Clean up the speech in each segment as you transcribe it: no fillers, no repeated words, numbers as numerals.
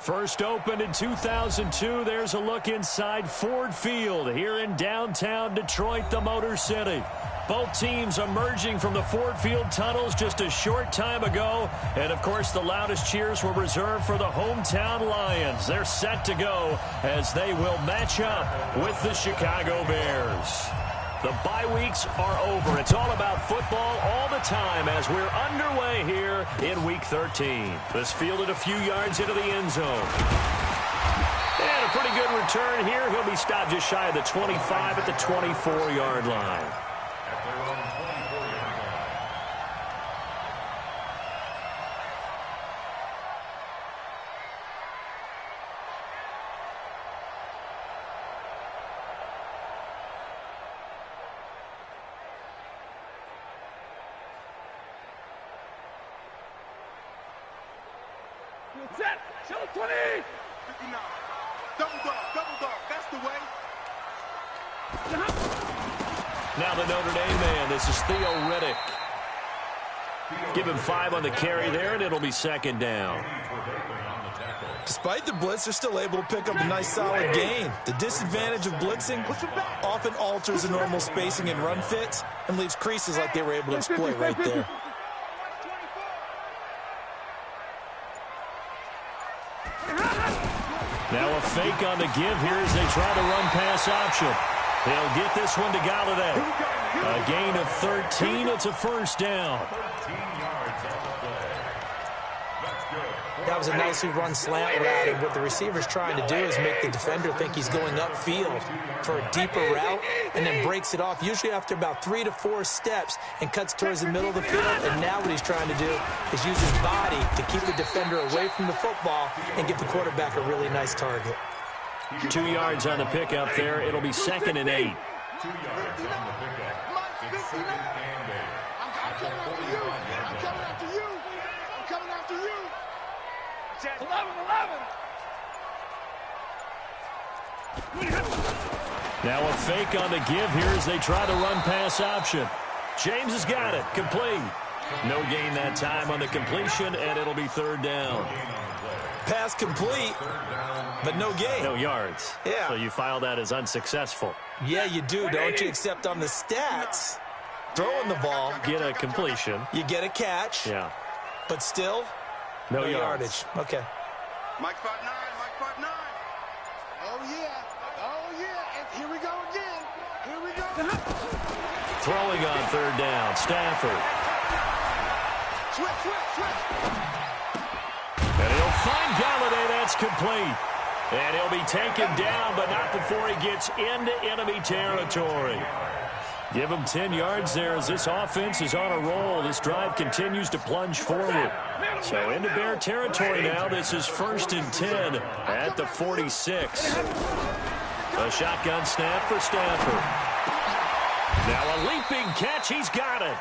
First opened in 2002. There's a look inside Ford Field here in downtown Detroit, the Motor City. Both teams emerging from the Ford Field tunnels just a short time ago. And, of course, the loudest cheers were reserved for the hometown Lions. They're set to go as they will match up with the Chicago Bears. The bye weeks are over. It's all about football all the time as we're underway here in Week 13. This fielded a few yards into the end zone. And a pretty good return here. He'll be stopped just shy of the 25 at the 24-yard line. Set. Show 20. 59. Double dog. That's the way. Now the Notre Dame man. This is Theo Riddick. Give him 5 on the carry there, and it'll be second down. Despite the blitz, they're still able to pick up a nice solid gain. The disadvantage of blitzing often alters the normal spacing and run fits and leaves creases like they were able to exploit right there. Now a fake on the give here as they try the run-pass option. They'll get this one to Galladay. A gain of 13. It's a first down. That was a nicely run slant route, and what the receiver's trying to do is make the defender think he's going upfield for a deeper route and then breaks it off, usually after about 3 to 4 steps, and cuts towards the middle of the field. And now what he's trying to do is use his body to keep the defender away from the football and give the quarterback a really nice target. 2 yards on the pickup there. It'll be second and 8. 2 yards on the pickup. It's second and 8. I'm coming after you. 11. Now a fake on the give here as they try the run-pass option. James has got it. Complete. No gain that time on the completion, and it'll be third down. Pass complete, but no gain. No yards. Yeah. So you file that as unsuccessful. Yeah, you do, don't you? Except on the stats, throwing the ball, Get a completion. you get a catch, Yeah. but still, No no yards. yardage. Okay. Mike 5'9". Oh, yeah. And here we go again. Throwing on third down. Stafford. Switch. And he'll find Galladay. That's complete. And he'll be taken down, but not before he gets into enemy territory. Give him 10 yards there as this offense is on a roll. This drive continues to plunge forward. So into Bear territory now. This is first and 10 at the 46. A shotgun snap for Stafford. Now a leaping catch. He's got it.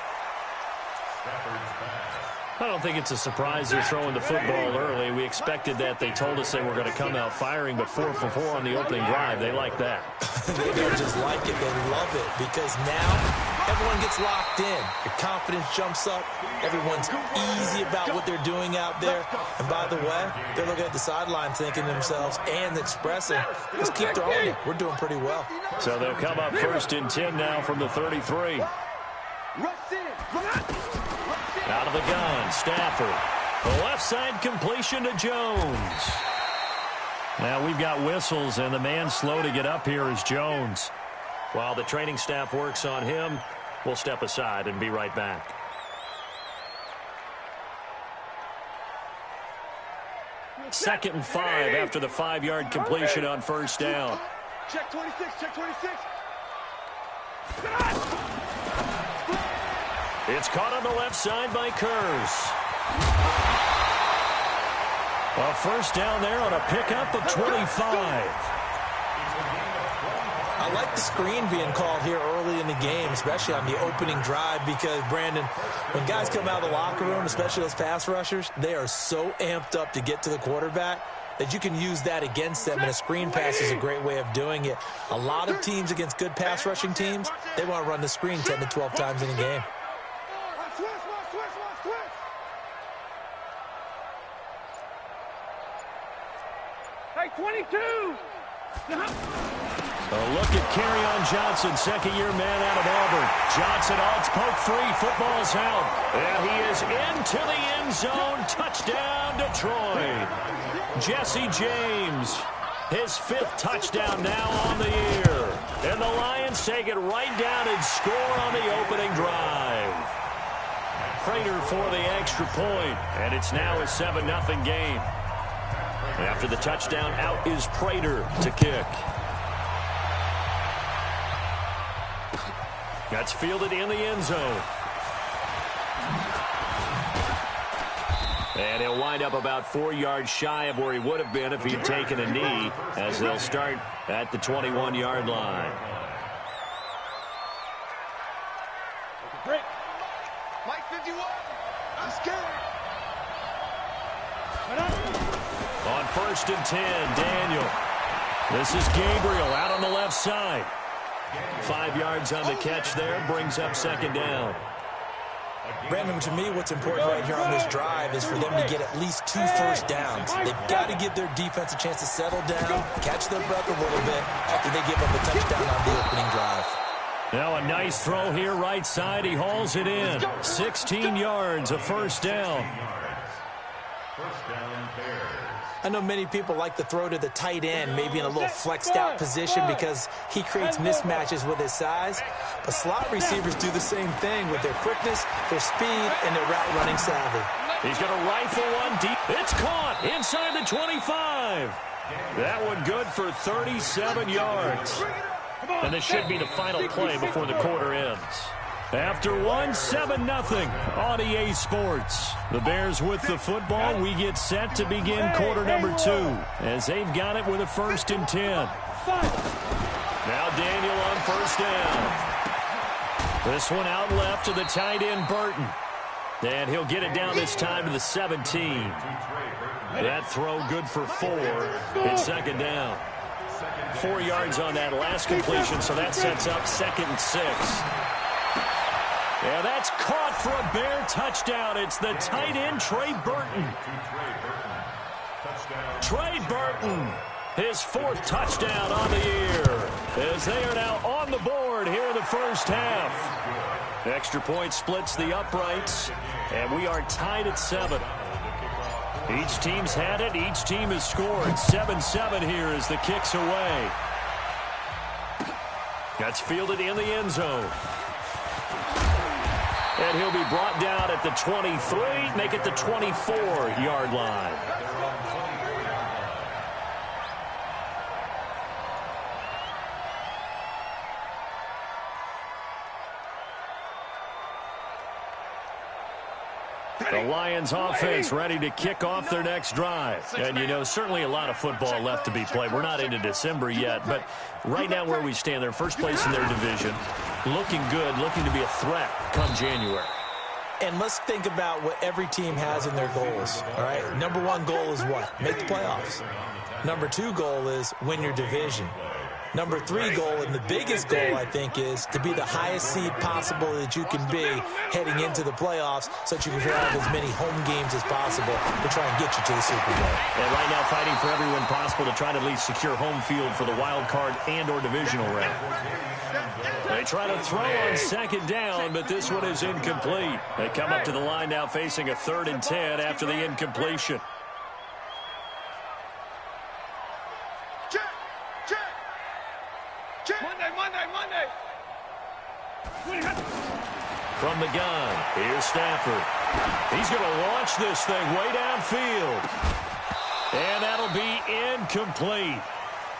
I don't think it's a surprise they're throwing the football early. We expected that. They told us they were going to come out firing, but 4 for 4 on the opening drive. They like that. They don't just like it, they love it, because now everyone gets locked in. Your confidence jumps up. Everyone's easy about what they're doing out there. And by the way, they're looking at the sideline thinking to themselves and expressing, just keep throwing it. We're doing pretty well. So they'll come up first and 10 now from the 33. Out of the gun, Stafford. The left side completion to Jones. Now we've got whistles, and the man slow to get up here is Jones. While the training staff works on him, we'll step aside and be right back. Second and 5 after the 5-yard completion on first down. Check 26. It's caught on the left side by Kurz. A first down there on a pickup of 25. I like the screen being called here early in the game, especially on the opening drive, because, Brandon, when guys come out of the locker room, especially those pass rushers, they are so amped up to get to the quarterback that you can use that against them, and a screen pass is a great way of doing it. A lot of teams against good pass rushing teams, they want to run the screen 10 to 12 times in a game. 22. A look at Kerryon Johnson, second-year man out of Auburn. Johnson, it's poked free. Football's out. And he is into the end zone. Touchdown, Detroit. Jesse James, his 5th touchdown now on the year. And the Lions take it right down and score on the opening drive. Prater for the extra point, and it's now a 7-0 game. After the touchdown, out is Prater to kick. That's fielded in the end zone. And he'll wind up about 4 yards shy of where he would have been if he'd taken a knee, as they'll start at the 21-yard line. Break. Mike 51. I'm scared. On 1st and 10, Daniel. This is Gabriel out on the left side. 5 yards on the catch there, brings up 2nd down. Brandon, to me, what's important right here on this drive is for them to get at least 2 first downs. They've got to give their defense a chance to settle down, catch their breath a little bit after they give up a touchdown on the opening drive. Now a nice throw here right side. He hauls it in. 16 yards, a 1st down. I know many people like to throw to the tight end, maybe in a little flexed out position because he creates mismatches with his size. But slot receivers do the same thing with their quickness, their speed, and their route running savvy. He's going to rifle one deep. It's caught inside the 25. That one good for 37 yards. And this should be the final play before the quarter ends. After one, 7-0 on EA Sports. The Bears with the football. We get set to begin quarter number 2 as they've got it with a 1st and 10. Now Daniel on 1st down. This one out left to the tight end, Burton. And he'll get it down this time to the 17. That throw good for 4. It's 2nd down. 4 yards on that last completion, so that sets up 2nd and 6. Yeah, that's caught for a Bear touchdown. It's the tight end, Trey Burton. Trey Burton, his 4th touchdown on the year, as they are now on the board here in the first half. Extra point splits the uprights, and we are tied at 7. Each team's had it. Each team has scored. 7-7 here as the kick's away. That's fielded in the end zone. And he'll be brought down at the 23, make it the 24-yard line. The Lions offense ready to kick off their next drive. And, you know, certainly a lot of football left to be played. We're not into December yet, but right now where we stand, they're first place in their division. Looking good, looking to be a threat come January. And let's think about what every team has in their goals, all right? Number 1 goal is what? Make the playoffs. Number 2 goal is win your division. Number 3 goal, and the biggest goal, I think, is to be the highest seed possible that you can be heading into the playoffs so that you can have as many home games as possible to try and get you to the Super Bowl. And right now fighting for everyone possible to try to at least secure home field for the wild card and or divisional round. They try to throw on 2nd down, but this one is incomplete. They come up to the line now facing a 3rd and 10 after the incompletion. Monday. From the gun, here's Stafford. He's going to launch this thing way downfield. And that'll be incomplete.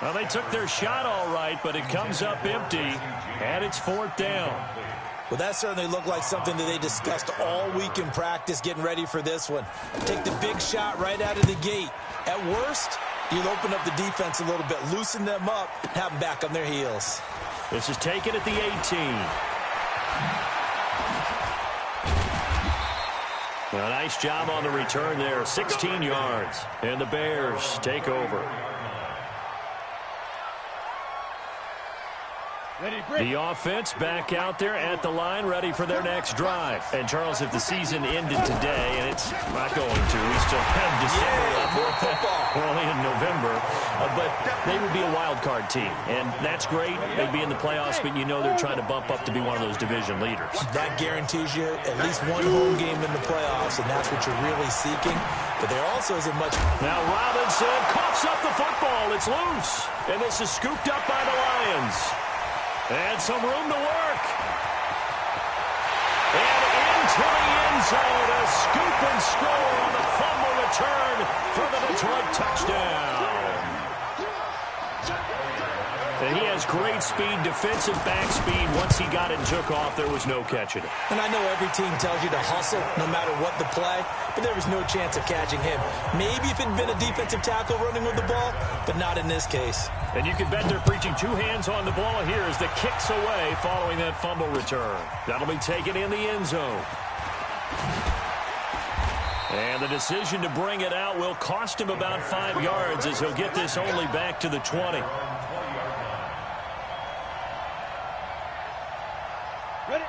Well, they took their shot all right, but it comes up empty, and it's 4th down. Well, that certainly looked like something that they discussed all week in practice getting ready for this one. Take the big shot right out of the gate. At worst, you'll open up the defense a little bit, loosen them up, have them back on their heels. This is taken at the 18. A nice job on the return there, 16 yards, and the Bears take over. The offense back out there at the line, ready for their next drive. And, Charles, if the season ended today, and it's not going to, we still have December left. We're only in November. But they would be a wild card team, and that's great. They'd be in the playoffs, but you know they're trying to bump up to be one of those division leaders. That guarantees you at least one home game in the playoffs, and that's what you're really seeking. But there also isn't much. Now Robinson coughs up the football. It's loose. And this is scooped up by the Lions. And some room to work. And into the end zone. A scoop and score on the fumble return for the Detroit touchdown. And he has great speed, defensive back speed. Once he got it and took off, there was no catching it. And I know every team tells you to hustle no matter what the play, but there was no chance of catching him. Maybe if it had been a defensive tackle running with the ball, but not in this case. And you can bet they're preaching two hands on the ball here as the kick's away following that fumble return. That'll be taken in the end zone. And the decision to bring it out will cost him about 5 yards as he'll get this only back to the 20.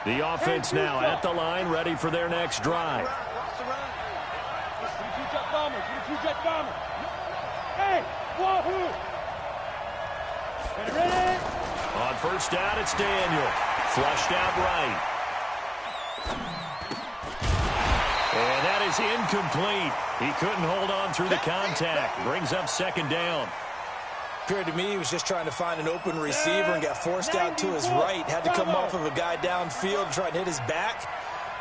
The offense now at the line, ready for their next drive. On first down, it's Daniel. Flushed out right. And that is incomplete. He couldn't hold on through the contact. Brings up second down. Appeared to me he was just trying to find an open receiver and got forced out to his right. Had to come off of a guy downfield, try to hit his back.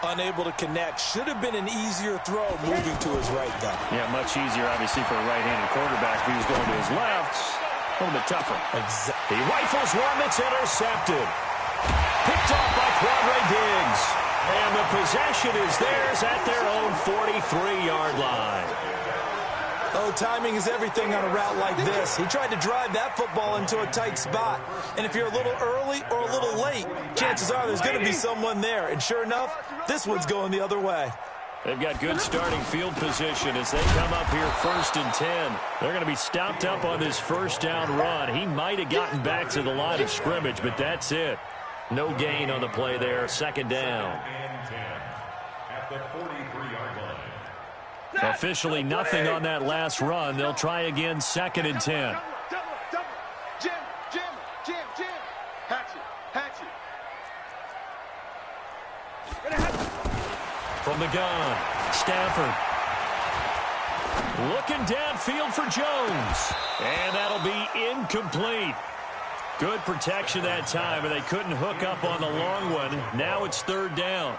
Unable to connect. Should have been an easier throw moving to his right, though. Yeah, much easier, obviously, for a right-handed quarterback. If he was going to his left, a little bit tougher. Exactly. He rifles one that's intercepted. Picked off by Quandre Diggs. And the possession is theirs at their own 43-yard line. Oh, timing is everything on a route like this. He tried to drive that football into a tight spot. And if you're a little early or a little late, chances are there's going to be someone there. And sure enough, this one's going the other way. They've got good starting field position as they come up here 1st and 10. They're going to be stopped up on this first down run. He might have gotten back to the line of scrimmage, but that's it. No gain on the play there. Second down. At the 43-yard line. Officially nothing on that last run. They'll try again 2nd and 10. Jim. Hatch it. From the gun, Stafford. Looking downfield for Jones. And that'll be incomplete. Good protection that time, and they couldn't hook up on the long one. Now it's 3rd down.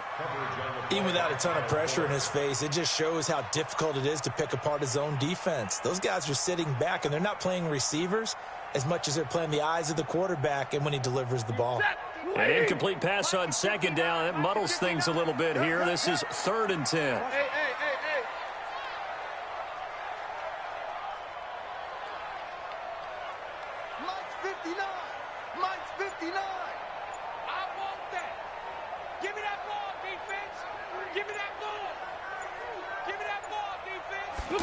Even without a ton of pressure in his face, it just shows how difficult it is to pick apart his own defense. Those guys are sitting back, and they're not playing receivers as much as they're playing the eyes of the quarterback and when he delivers the ball. An incomplete pass on 2nd down. It muddles things a little bit here. This is 3rd and 10. Hey. Mike's 59. I want that. Give me that ball, defense. Give me that ball. Give me that ball, defense.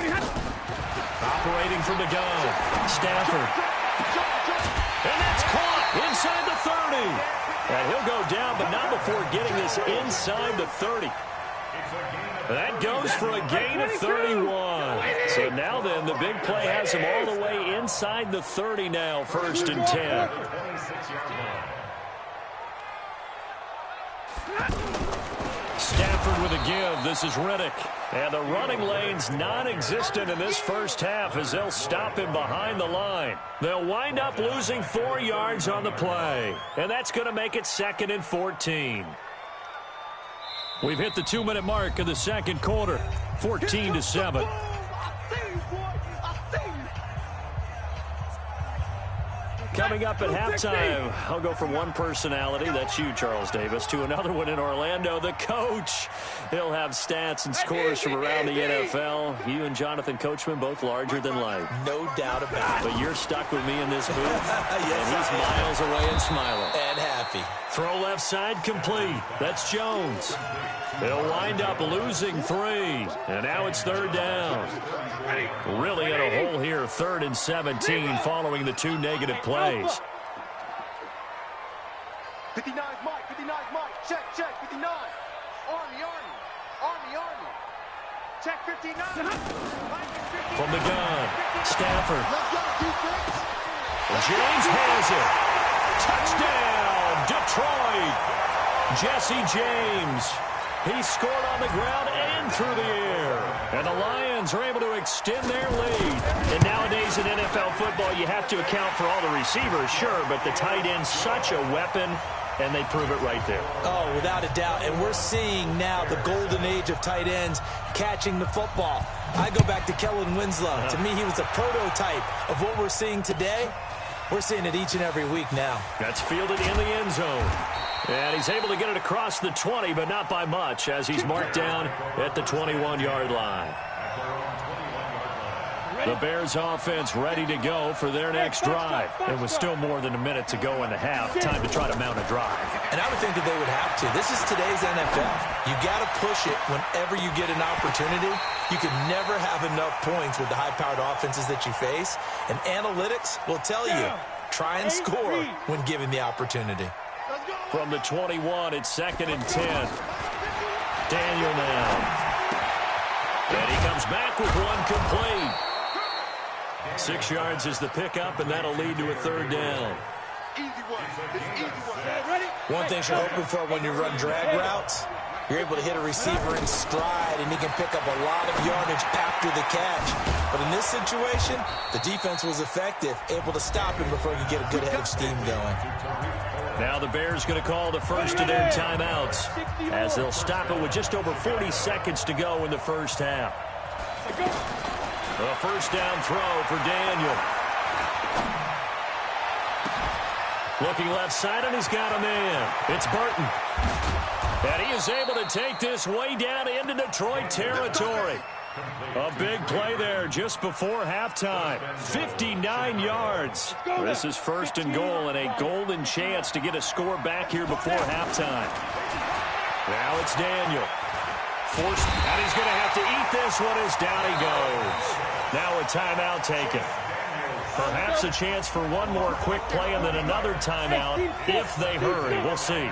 Operating from the gun, Stafford. And that's caught inside the 30. And he'll go down, but not before getting this inside the 30. That goes for a gain of 31. So now then, the big play has him all the way inside the 30 now, 1st and 10. Stafford with a give. This is Riddick. And the running lane's non-existent in this first half as they'll stop him behind the line. They'll wind up losing 4 yards on the play. And that's going to make it 2nd and 14. We've hit the 2-minute mark of the second quarter. 14-7. Coming up at halftime, I'll go from one personality, that's you, Charles Davis, to another one in Orlando, the coach. He'll have stats and scores from around the NFL. You and Jonathan Coachman, both larger than life. No doubt about it. But you're stuck with me in this booth, Yes, and he's miles away and smiling. And happy. Throw left side complete. That's Jones. They'll wind up losing 3. And now it's 3rd down. Really in a hole here, 3rd and 17 following the 2 negative plays. 59's Mike. 59's Mike. Check, 59. Army. Check 59. From the gun, Stafford. Let's go, defense. James has it. Touchdown, Detroit. Jesse James. He scored on the ground and through the air. And the Lions are able to extend their lead. And nowadays in NFL football, you have to account for all the receivers, sure, but the tight end's such a weapon, and they prove it right there. Oh, without a doubt. And we're seeing now the golden age of tight ends catching the football. I go back to Kellen Winslow. To me, he was a prototype of what we're seeing today. We're seeing it each and every week now. That's fielded in the end zone. And he's able to get it across the 20, but not by much, as he's marked down at the 21-yard line. The Bears offense ready to go for their next drive. It was still more than a minute to go in the half. Time to try to mount a drive. And I would think that they would have to. This is today's NFL. You got to push it whenever you get an opportunity. You can never have enough points with the high-powered offenses that you face. And analytics will tell you, try and score when given the opportunity. From the 21, it's 2nd and 10. Daniel now. And he comes back with one complete. 6 yards is the pickup, and that'll lead to a 3rd down. One thing you're hoping for when you run drag routes, you're able to hit a receiver in stride, and he can pick up a lot of yardage after the catch. But in this situation, the defense was effective, able to stop him before he could get a good head of steam going. Now the Bears going to call the first of their timeouts, as they'll stop it with just over 40 seconds to go in the first half. A first down throw for Daniel. Looking left side, and he's got a man. It's Burton. And he is able to take this way down into Detroit territory. A big play there just before halftime. 59 yards. This is 1st and goal, and a golden chance to get a score back here before halftime. Now it's Daniel. Forced, and he's going to have to eat this one as down he goes. Now a timeout taken. Perhaps a chance for one more quick play and then another timeout if they hurry. We'll see.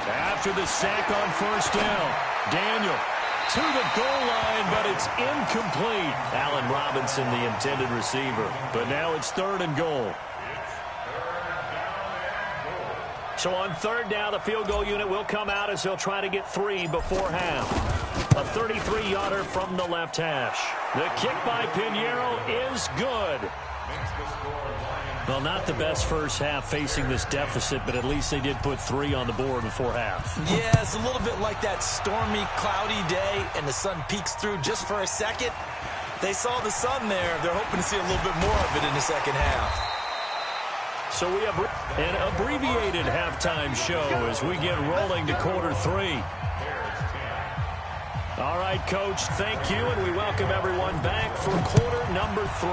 After the sack on 1st down, Daniel to the goal line, but it's incomplete. Allen Robinson, the intended receiver. But now it's 3rd and goal. So on 3rd down, the field goal unit will come out as they'll try to get 3 before half. A 33-yarder from the left hash. The kick by Pinheiro is good. Well, not the best first half facing this deficit, but at least they did put 3 on the board before half. Yeah, it's a little bit like that stormy, cloudy day, and the sun peeks through just for a second. They saw the sun there. They're hoping to see a little bit more of it in the second half. So we have an abbreviated halftime show as we get rolling to quarter 3. All right, Coach, thank you, and we welcome everyone back for quarter number 3.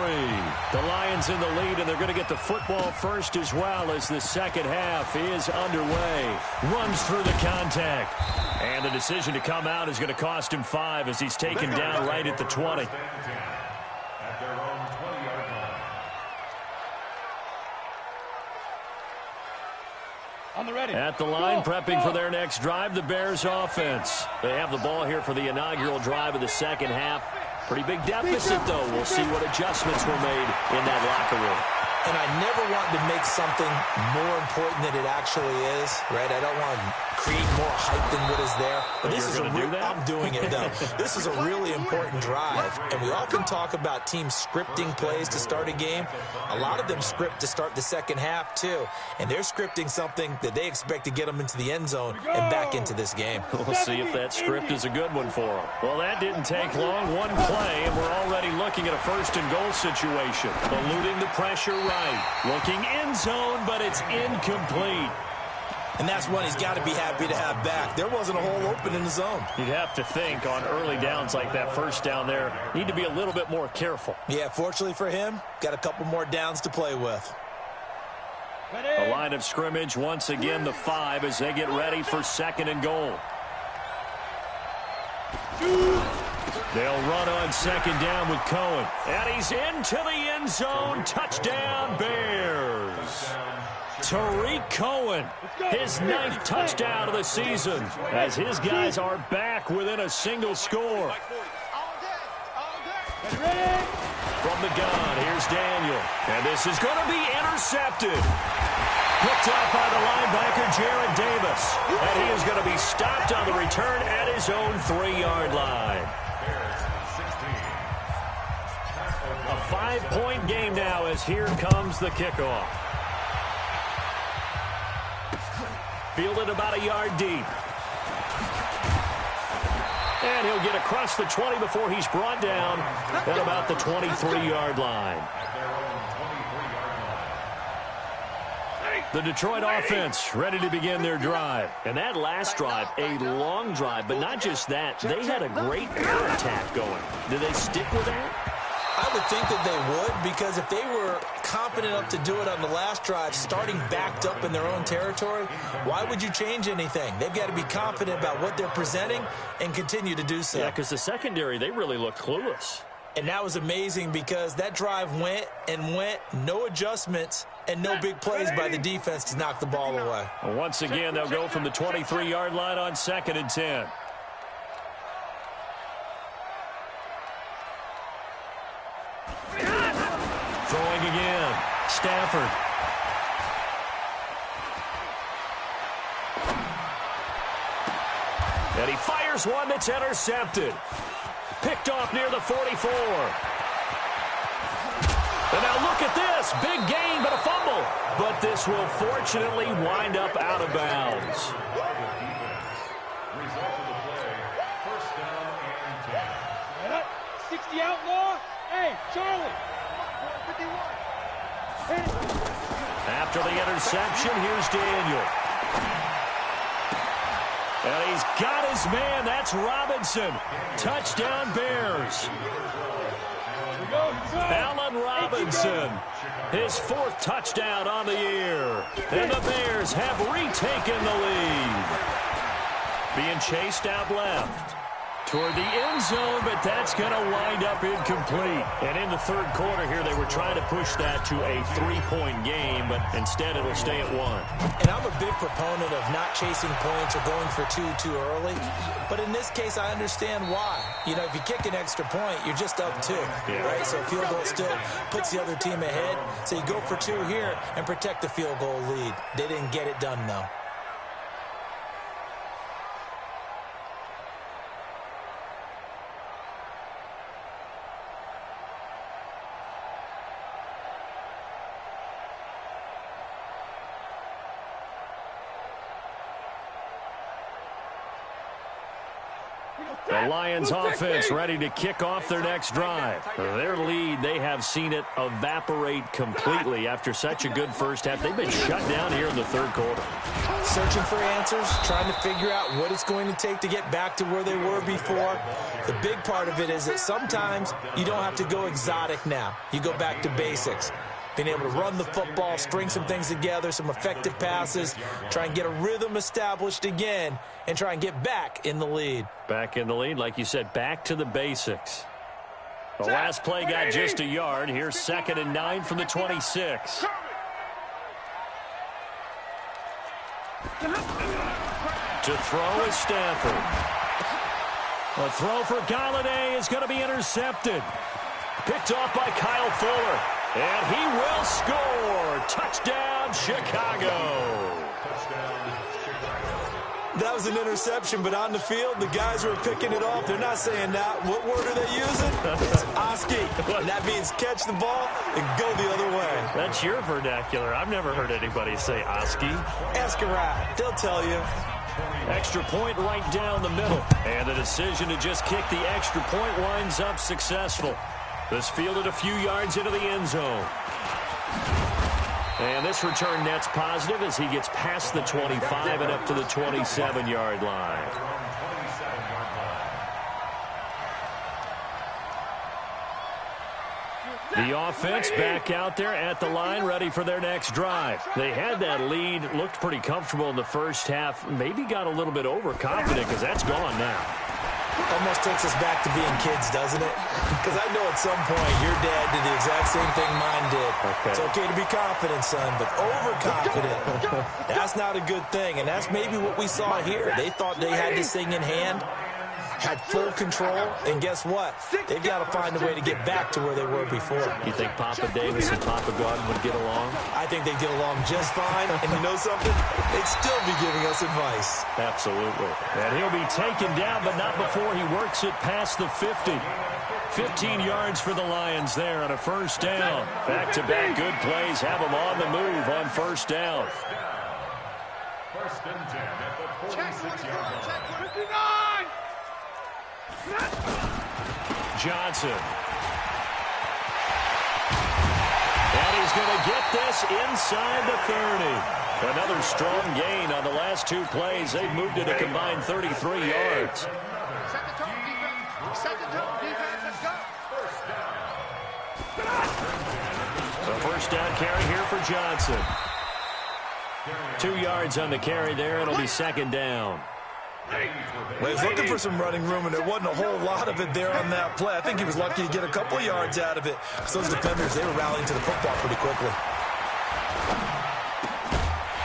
The Lions in the lead, and they're going to get the football first as well as the second half is underway. Runs through the contact, and the decision to come out is going to cost him 5 as he's taken down right at the 20. At the line, prepping for their next drive, the Bears offense. They have the ball here for the inaugural drive of the second half. Pretty big deficit, though. We'll see what adjustments were made in that locker room. And I never want to make something more important than it actually is, right? I don't want to create more hype than what is there. But this is I'm doing it, though. This is a really important drive. And we often talk about teams scripting plays to start a game. A lot of them script to start the second half, too. And they're scripting something that they expect to get them into the end zone and back into this game. We'll see if that script is a good one for them. Well, that didn't take long. One play, and we're already looking at a 1st and goal situation. Eluding the pressure right. Looking end zone, but it's incomplete. And that's one he's got to be happy to have back. There wasn't a hole open in the zone. You'd have to think on early downs like that, 1st down there, need to be a little bit more careful. Yeah, fortunately for him, got a couple more downs to play with. A line of scrimmage, once again the 5 as they get ready for 2nd and goal. They'll run on second down with Cohen. And he's into the end zone. Touchdown, Bears. Tariq Cohen, his 9th touchdown of the season, as his guys are back within a single score. From the gun, here's Daniel. And this is going to be intercepted. Picked up by the linebacker, Jarrad Davis. And he is going to be stopped on the return at his own 3-yard line. A 5-point game now as here comes the kickoff. Fielded about a yard deep. And he'll get across the 20 before he's brought down at about the 23-yard line. The Detroit offense ready to begin their drive. And that last drive, a long drive, but not just that. They had a great air attack going. Did they stick with that? I would think that they would, because if they were confident enough to do it on the last drive, starting backed up in their own territory, why would you change anything? They've got to be confident about what they're presenting and continue to do so. Yeah, because the secondary, they really looked clueless. And that was amazing because that drive went and went, no adjustments, and no big plays by the defense to knock the ball away. Well, once again, they'll go from the 23-yard line on 2nd and 10. Throwing again. Stafford. And he fires one that's intercepted. Picked off near the 44. And now look at this. Big gain, but a fumble. But this will fortunately wind up out of bounds. Result of the play, first down and 10. 60 outlaw. Hey, Charlie. After the interception, here's Daniel. And he's got his man. That's Robinson. Touchdown, Bears. Allen Robinson, his 4th touchdown on the year. And the Bears have retaken the lead. Being chased out left toward the end zone, but that's going to wind up incomplete. And in the 3rd quarter here, they were trying to push that to a 3-point game, but instead it'll stay at 1. And I'm a big proponent of not chasing points or going for two too early. But in this case, I understand why. You know, if you kick an extra point, you're just up 2, right? So a field goal still puts the other team ahead. So you go for 2 here and protect the field goal lead. They didn't get it done, though. The Lions offense ready to kick off their next drive. Their lead, they have seen it evaporate completely after such a good first half. They've been shut down here in the 3rd quarter. Searching for answers, trying to figure out what it's going to take to get back to where they were before. The big part of it is that sometimes you don't have to go exotic now. You go back to basics. Being able to run the football, string some things together, some effective passes, try and get a rhythm established again, and try and get back in the lead. Back in the lead, like you said, back to the basics. The last play got just a yard. Here's 2nd and 9 from the 26. To throw is Stafford. A throw for Galladay is going to be intercepted. Picked off by Kyle Fuller. And he will score. Touchdown, Chicago. That was an interception, but on the field, the guys who are picking it off, they're not saying that. What word are they using? It's Oski. And that means catch the ball and go the other way. That's your vernacular. I've never heard anybody say Oski. Ask around. They'll tell you. Extra point right down the middle. And the decision to just kick the extra point winds up successful. This fielded a few yards into the end zone. And this return net's positive as he gets past the 25 and up to the 27-yard line. The offense back out there at the line, ready for their next drive. They had that lead, looked pretty comfortable in the first half, maybe got a little bit overconfident because that's gone now. Almost takes us back to being kids, doesn't it? Because I know at some point your dad did the exact same thing mine did. Okay. It's okay to be confident, son, but overconfident, that's not a good thing. And that's maybe what we saw here. They thought they had this thing in hand, had full control, and guess what? They've got to find a way to get back to where they were before. You think Papa Davis and Papa Gordon would get along? I think they'd get along just fine, and you know something? They'd still be giving us advice. Absolutely. And he'll be taken down, but not before he works it past the 50. 15 yards for the Lions there on a first down. Back-to-back good plays have them on the move on first down. First and 10 at the 46-yard line. 59! Johnson. And he's going to get this inside the 30. Another strong gain on the last two plays. They've moved it a combined 33 yards. Second tone defense. Second tone defense. Let's go. A first down carry here for Johnson. 2 yards on the carry there. It'll be second down. Well, he was looking for some running room, and there wasn't a whole lot of it there on that play. I think he was lucky to get a couple of yards out of it. So those defenders, they were rallying to the football pretty quickly.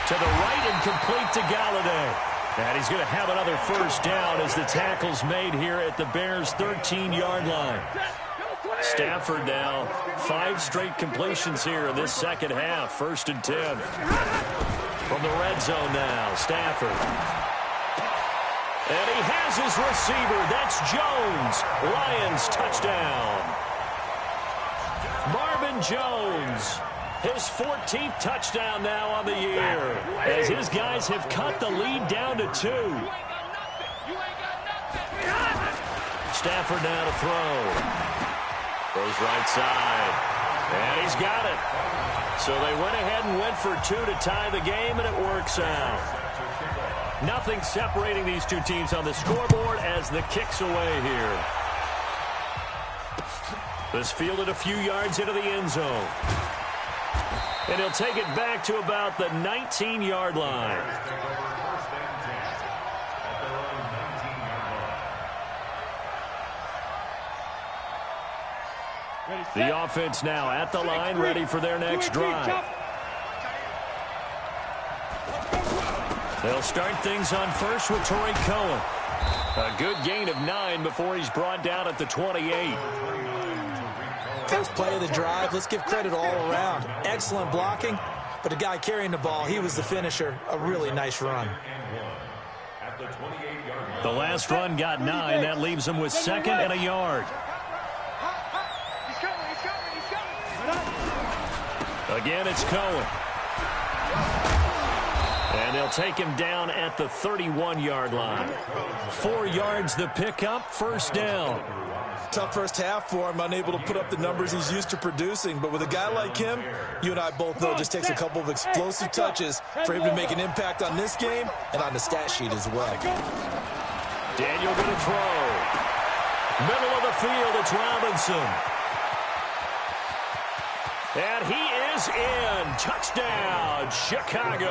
To the right and complete to Galladay. And he's going to have another first down as the tackle's made here at the Bears' 13-yard line. Stafford now 5 straight completions here in this second half. First and 10. From the red zone now, Stafford. And he has his receiver. That's Jones. Lions touchdown. Marvin Jones. His 14th touchdown now on the year. As his guys have cut the lead down to 2. Stafford now to throw. Goes right side. And he's got it. So they went ahead and went for 2 to tie the game, and it works out. Nothing separating these two teams on the scoreboard as the kick's away here. This fielded a few yards into the end zone. And he'll take it back to about the 19-yard line. The offense now at the line, ready for their next drive. They'll start things on first with Torrey Cohen. A good gain of 9 before he's brought down at the 28. First play of the drive, let's give credit all around. Excellent blocking, but the guy carrying the ball, he was the finisher. A really nice run. The last run got 9. That leaves him with 2nd and a yard. Again, it's Cohen. And they'll take him down at the 31-yard line. 4 yards the pickup, first down. Tough first half for him, unable to put up the numbers he's used to producing. But with a guy like him, you and I both know it just takes a couple of explosive touches for him to make an impact on this game and on the stat sheet as well. Daniel going to throw. Middle of the field, it's Robinson. And he is in. Touchdown, Chicago.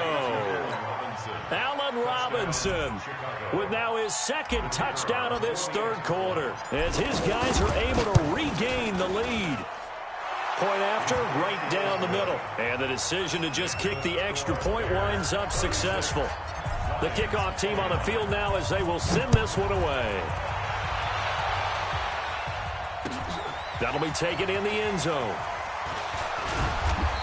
Allen Robinson with now his 2nd touchdown of this 3rd quarter as his guys are able to regain the lead. Point after, right down the middle. And the decision to just kick the extra point winds up successful. The kickoff team on the field now as they will send this one away. That'll be taken in the end zone.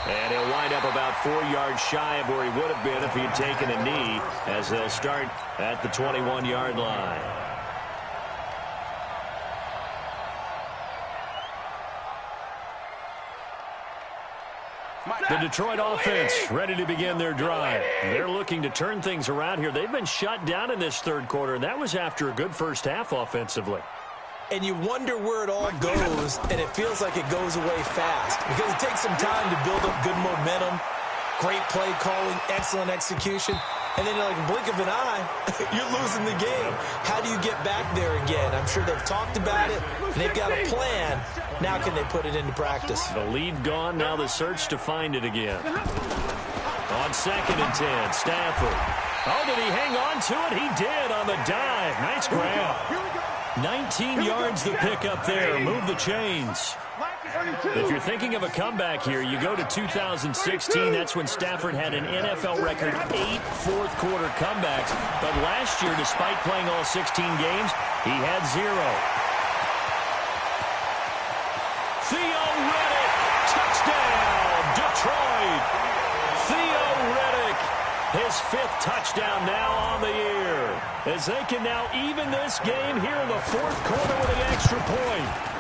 And he'll wind up about 4 yards shy of where he would have been if he had taken a knee, as they'll start at the 21-yard line. The Detroit offense ready to begin their drive. They're looking to turn things around here. They've been shut down in this 3rd quarter, and that was after a good first half offensively. And you wonder where it all goes, and it feels like it goes away fast because it takes some time to build up good momentum, great play calling, excellent execution, and then like a blink of an eye, you're losing the game. How do you get back there again? I'm sure they've talked about it, and they've got a plan. Now can they put it into practice? The lead gone, now the search to find it again. On 2nd and 10, Stafford. Oh, did he hang on to it? He did on the dive. Nice grab. 19 yards the pickup there. Move the chains. If you're thinking of a comeback here, you go to 2016. That's when Stafford had an NFL record 8 fourth-quarter comebacks. But last year, despite playing all 16 games, he had 0. Theo Riddick, touchdown, Detroit. Theo Riddick, his 5th touchdown now on the year, as they can now even this game here in the 4th quarter with an extra point.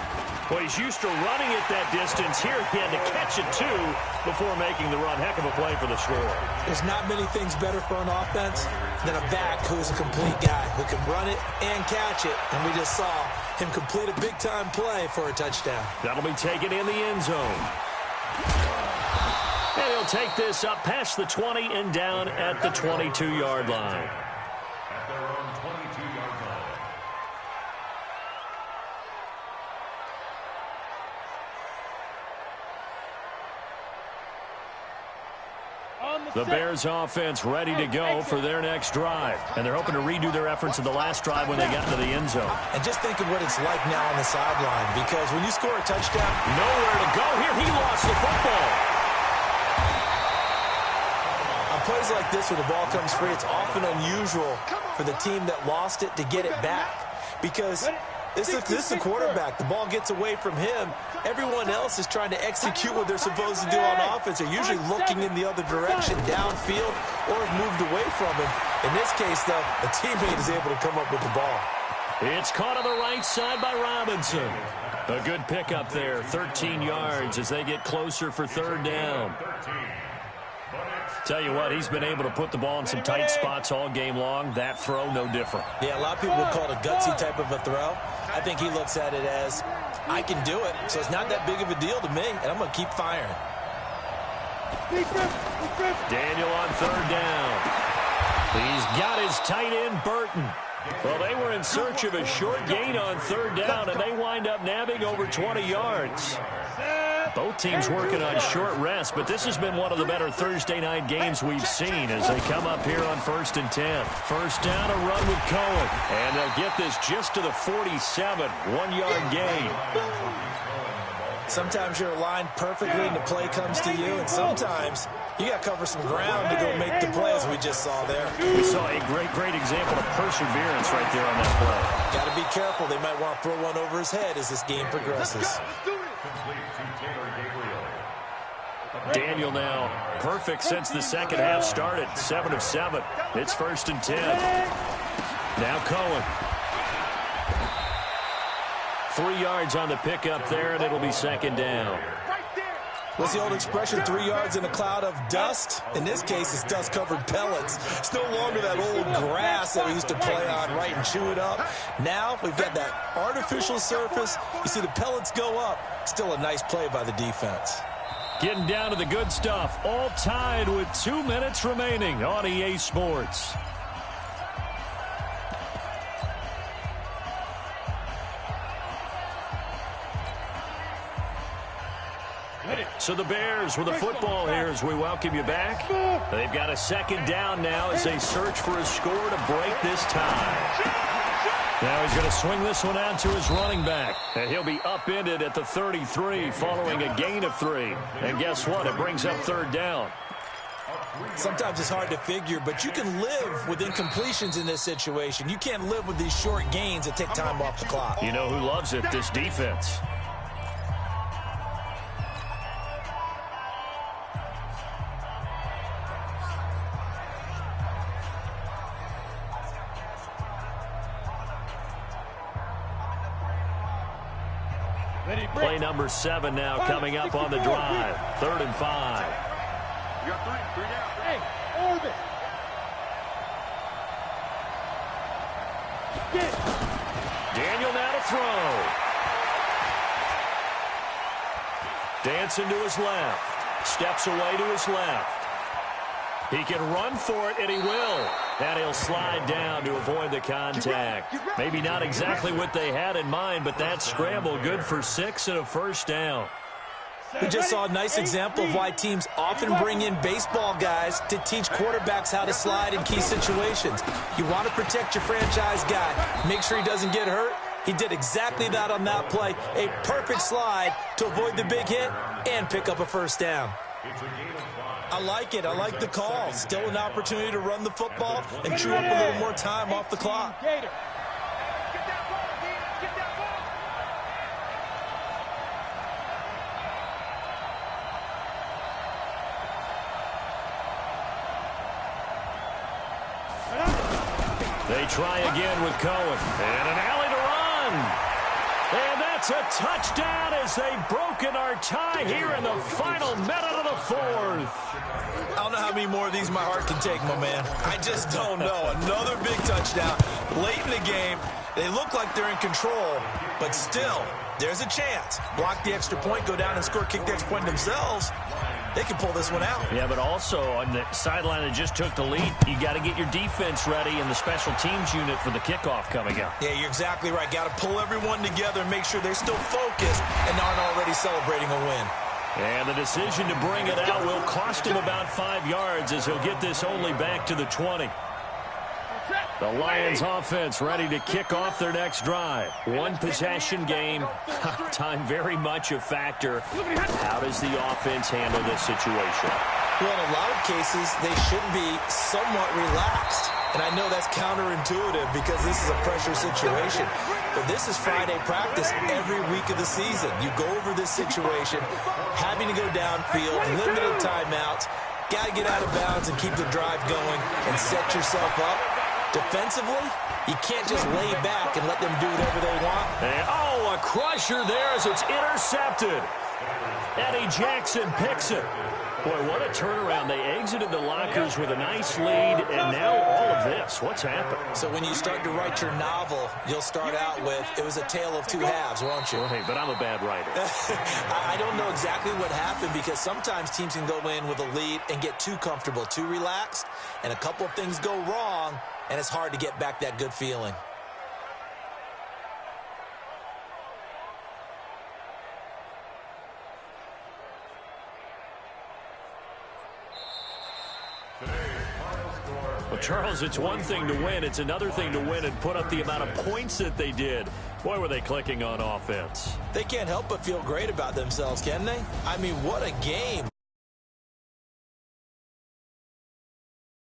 Well, he's used to running it that distance. Here he had to catch it, too, before making the run. Heck of a play for the score. There's not many things better for an offense than a back who's a complete guy, who can run it and catch it. And we just saw him complete a big-time play for a touchdown. That'll be taken in the end zone. And he'll take this up past the 20 and down at the 22-yard line. At their own 22-yard line. The Bears offense ready to go for their next drive. And they're hoping to redo their efforts in the last drive when they got into the end zone. And just think of what it's like now on the sideline, because when you score a touchdown, nowhere to go here. He lost the football. on plays like this where the ball comes free, it's often unusual for the team that lost it to get it back, because this is the quarterback. The ball gets away from him. Everyone else is trying to execute what they're supposed to do on offense. They're usually looking in the other direction, downfield, or have moved away from him. In this case, though, a teammate is able to come up with the ball. It's caught on the right side by Robinson. A good pickup there, 13 yards as they get closer for third down. Tell you what, he's been able to put the ball in some tight spots all game long. That throw, no different. Yeah, a lot of people would call it a gutsy type of a throw. I think he looks at it as, I can do it, so it's not that big of a deal to me, and I'm going to keep firing. Daniel on third down. He's got his tight end, Burton. Well, they were in search of a short gain on third down, and they wind up nabbing over 20 yards. Both teams working on short rest, but this has been one of the better Thursday night games we've seen as they come up here on 1st and 10. First down, a run with Cohen, and they'll get this just to the 47, 1-yard gain. Sometimes you're aligned perfectly and the play comes to you, and sometimes you got to cover some ground to go make the play, as we just saw there. We saw a great example of perseverance right there on that play. Got to be careful. They might want to throw one over his head as this game progresses. Daniel now perfect since the second half started. 7 of 7. It's 1st and 10. Now Cohen. 3 yards on the pickup there, and it'll be second down. What's the old expression, 3 yards in a cloud of dust? In this case, it's dust-covered pellets. It's no longer that old grass that we used to play on, right, and chew it up. Now we've got that artificial surface. You see the pellets go up. Still a nice play by the defense. Getting down to the good stuff. All tied with 2 minutes remaining on EA Sports. So the Bears with the football here as we welcome you back. They've got a second down now as they search for a score to break this tie. Now he's going to swing this one out to his running back. And he'll be upended at the 33 following a gain of 3. And guess what? It brings up third down. Sometimes it's hard to figure, but you can live with incompletions in this situation. You can't live with these short gains that take time off the clock. You know who loves it? This defense. Play number 7 now coming up on the drive. 3rd and 5. You got 3 down. Hey, orbit. Daniel now to throw. Dancing to his left. Steps away to his left. He can run for it, and he will. And he'll slide down to avoid the contact. Maybe not exactly what they had in mind, but that scramble good for 6 and a first down. We just saw a nice example of why teams often bring in baseball guys to teach quarterbacks how to slide in key situations. You want to protect your franchise guy. Make sure he doesn't get hurt. He did exactly that on that play. A perfect slide to avoid the big hit and pick up a first down. I like it. I like the call. Still an opportunity to run the football and chew up a little more time off the clock. They try again with Cohen. And an alley to run. And that's a touchdown as they've broken our tie here in the final minute of the fourth. I don't know how many more of these my heart can take, my man. I just don't know. Another big touchdown. Late in the game, they look like they're in control, but still, there's a chance. Block the extra point, go down and score, kick the extra point themselves. They can pull this one out. Yeah, but also on the sideline that just took the lead, you got to get your defense ready and the special teams unit for the kickoff coming up. Yeah, you're exactly right. Got to pull everyone together and make sure they're still focused and aren't already celebrating a win. And the decision to bring it out will cost him about 5 yards as he'll get this only back to the 20. The Lions offense ready to kick off their next drive. One possession game. Time very much a factor. How does the offense handle this situation? Well, in a lot of cases, they should be somewhat relaxed. And I know that's counterintuitive because this is a pressure situation. But this is Friday practice every week of the season. You go over this situation, having to go downfield, limited timeouts, got to get out of bounds and keep the drive going and set yourself up. Defensively, you can't just lay back and let them do whatever they want. And, a crusher there as it's intercepted. Eddie Jackson picks it. Boy, what a turnaround. They exited the lockers with a nice lead, and now all of this. What's happened? So when you start to write your novel, you'll start out with, it was a tale of two halves, won't you? Well, hey, but I'm a bad writer. I don't know exactly what happened because sometimes teams can go in with a lead and get too comfortable, too relaxed, and a couple of things go wrong, and it's hard to get back that good feeling. Well, Charles, it's one thing to win. It's another thing to win and put up the amount of points that they did. Boy, were they clicking on offense. They can't help but feel great about themselves, can they? I mean, what a game.